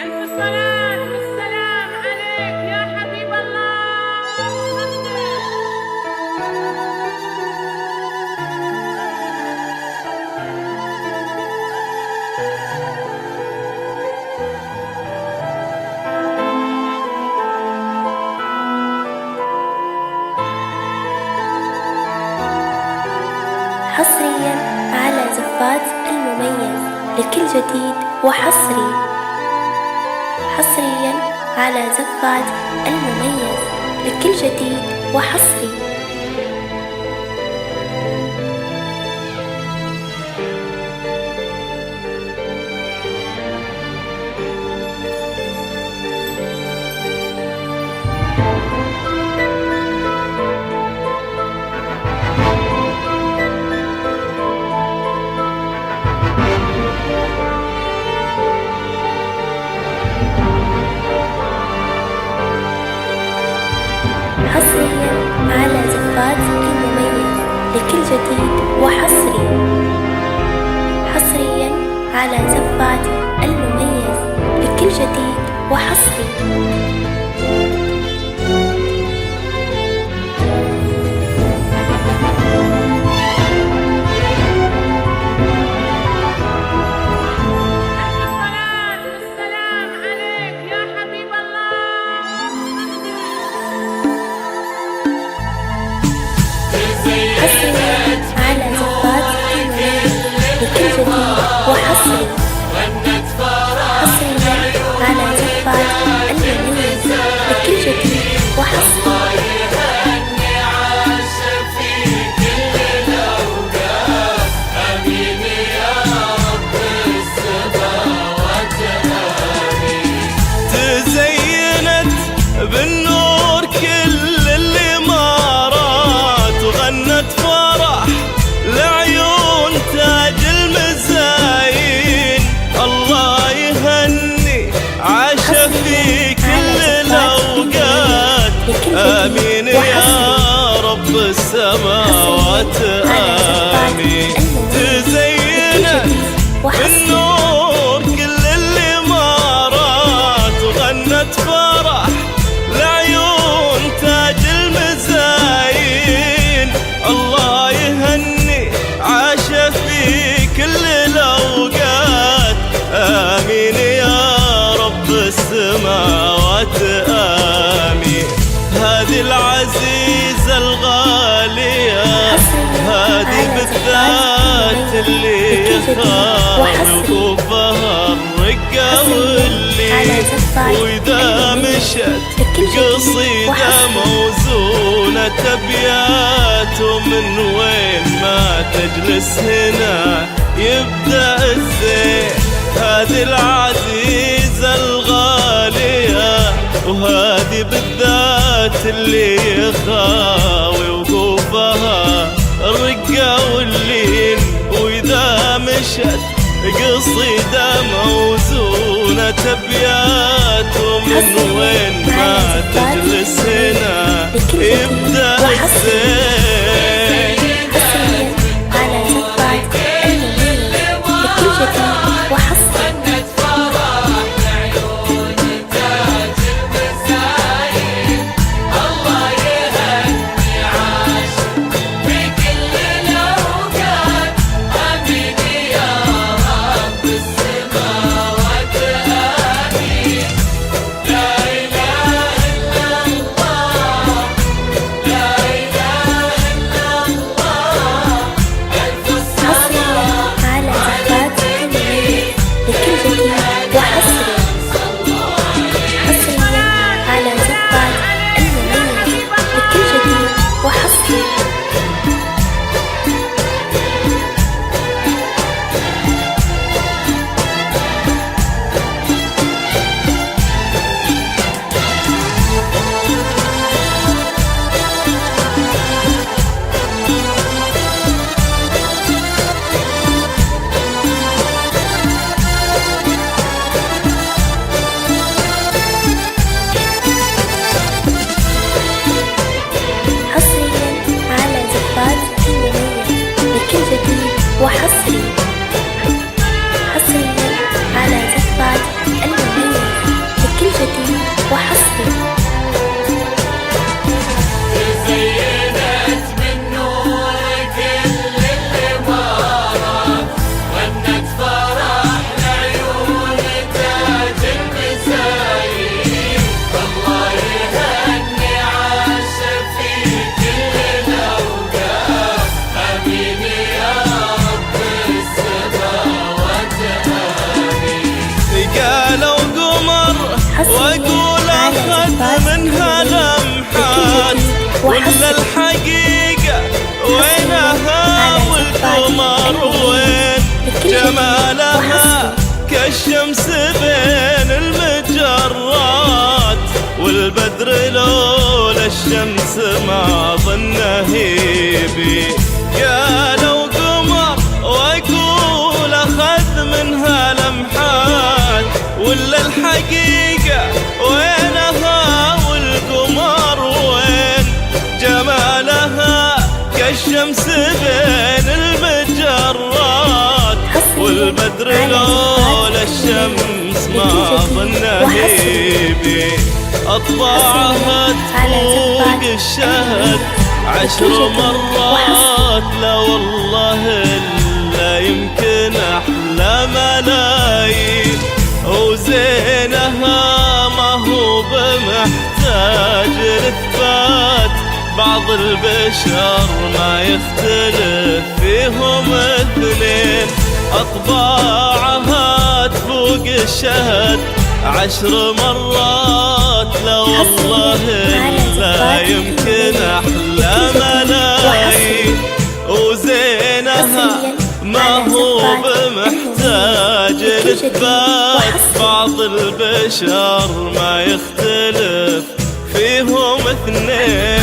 ألف صلاة والسلام عليك يا حبيب الله. حصريا على زفات المميز لكل جديد وحصري. حصريا على زفات المميز لكل جديد وحصري. حصريا على زفات المميز لكل جديد وحصري. حصريا على زفات المميز لكل جديد وحصري. الصلاة والسلام عليك يا حبيب الله. حصريا على زفات المميز لكل جديد وحصري. حصريا على زفات المميز لكل جديد وحصري. تزينت بالنور كل الإمارات وغنت فرح لعيون تاج المزاين. الله يهني عاش في كل الأوقات. آمين يا رب السماوات آمين. تزينت بالنور كل الإمارات وغنت فرح لعيون تاج المزاين. الله يهني عاش في كل الأوقات. آمين يا رب السماوات آمين. هذه العزيزة الغالية هذه بالذات اللي يخاف وقوفها الرقة واللي وإذا مشت قصيدة موزونة أبيات ومن وين ما تجلس هنا يبدأ الزين. هذه العزيزة الغالية وهذه بالذات اللي يخاوي وقوفها الرقة واللين وإذا مشت قصيدة موزونة أبيات ومن وين ما تجلس هنا يبدأ الزين. حصريا على زفات المميز لكل جديد وحصري. واقول اخذ منها لمحات ولا الحقيقة وينها والقمر وين جمالها كالشمس بين المجرات والبدر لولا الشمس ما ظنه يبي قالوا قمر واقول اخذ منها لمحات ولا الحقيقة وينها والقمر وين جمالها كالشمس بين المجرات والبدر لولا الشمس ما ظنه يبي أطباعها تفوق الشهد 10 مرات لا والله إلا يمكن أحلى ملايين وزينها ما هو بمحتاج لإثبات بعض البشر ما يختلف فيهم اثنين أطباعها تفوق الشهد 10 مرات لا والله إلا يمكن أحلى ملايين وزينها ما هو بمحتاج لإثبات بعض البشر ما يختلف فيهم اثنين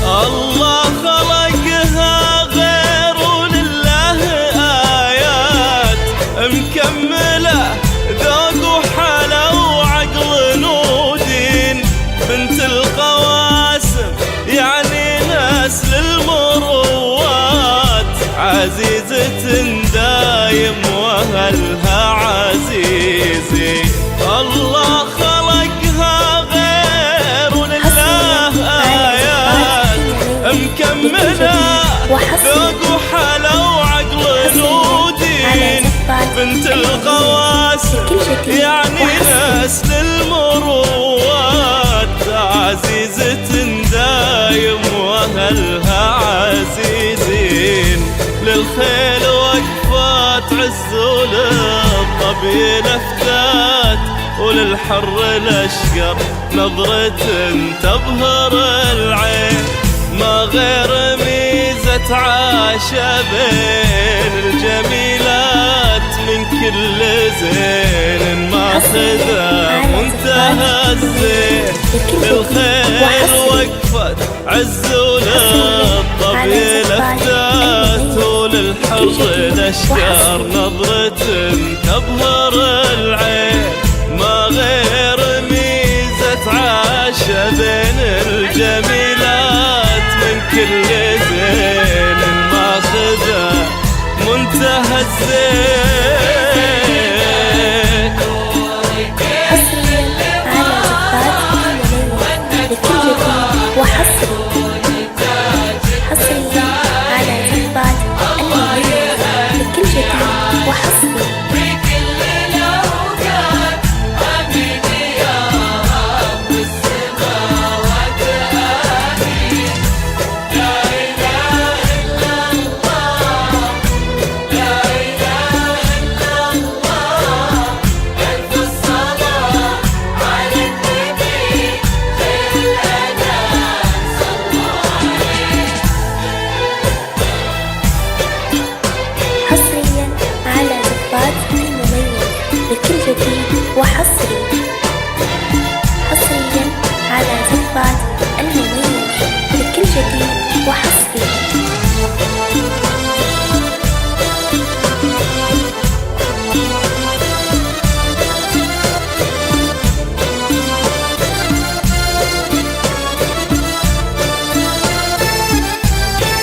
الله خلقها غير ولله آيات مكملة ذوق وحلا وعقل نودين بنت القواسم يعني نسل المروات عزيزة دايم وأهلها عزيزي الله خلقها غير ولله آيات مكملة ذوق وحلا وعقل نودين بنت القواسم يعني نسل المروات عزيزة دايم وأهلها عزيزين للخيل وقفات عز وللظبي لفتات وللحر الأشقر نظرة تبهر العين ما غير ميزة عاشا بين الجميلات من كل زين ماخذة منتهى الزين للخيل وقفت عز وللظبي لفتات وللحر الأشقر نظرة تبهر العين ما غير ميزة عاشا بين الجميلات من كل زين ماخذة الزين. حصريا على زفات المميز لكل جديد وحصري. حصريا على زفات المميز لكل جديد وحصري. حصريا على زفات المميز لكل جديد وحصري. حصريا على زفات المميز لكل جديد وحصري.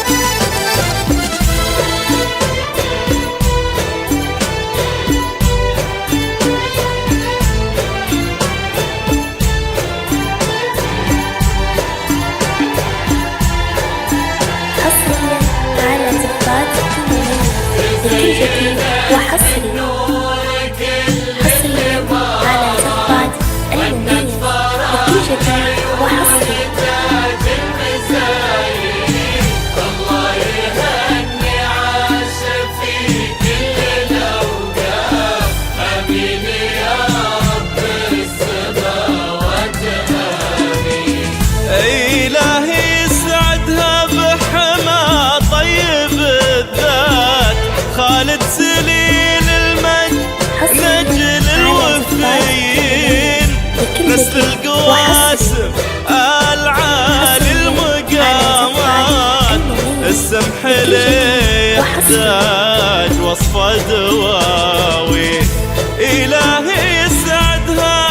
حصريا على زفات المميز لكل جديد وحصري. حصريا على زفات المميز لكل جديد وحصري. إلهي يسعدها بحما طيب الذات، خالد سليل المجد نجل الوفيين، نسل القواسم العالي المقامات، السمح لي يحتاج وصفة دواوي. إلهي يسعدها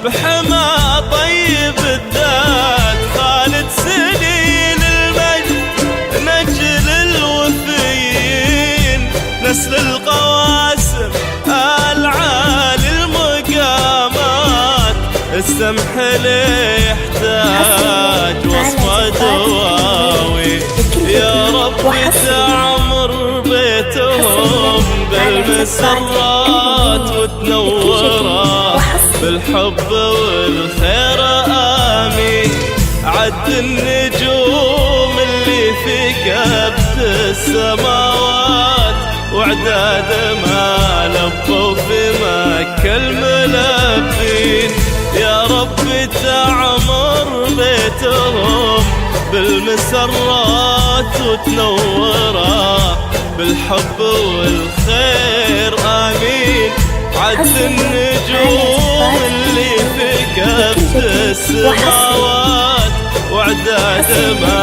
بحما طيب الذات، خالد سليل المجد نجل الوفيين، نسل القواسم العالي المقامات، السمح لي يحتاج وصفة دواوي. يا رب تعمر بيتهم بالمسرات وتنوره بالحب والخير آمين. عد النجوم اللي في كبد السماوات، وعداد ما لبوا في مكة الملبين. يا رب تعمر بيتهم بالمسرات وتنوره بالحب والخير آمين. عد النجوم اللي في كبد السماوات، وعداد ما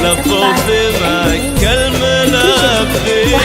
لبوا في مكة الملبين.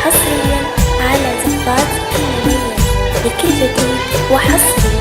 حصريا على زفات المميز لكل جديد وحصري.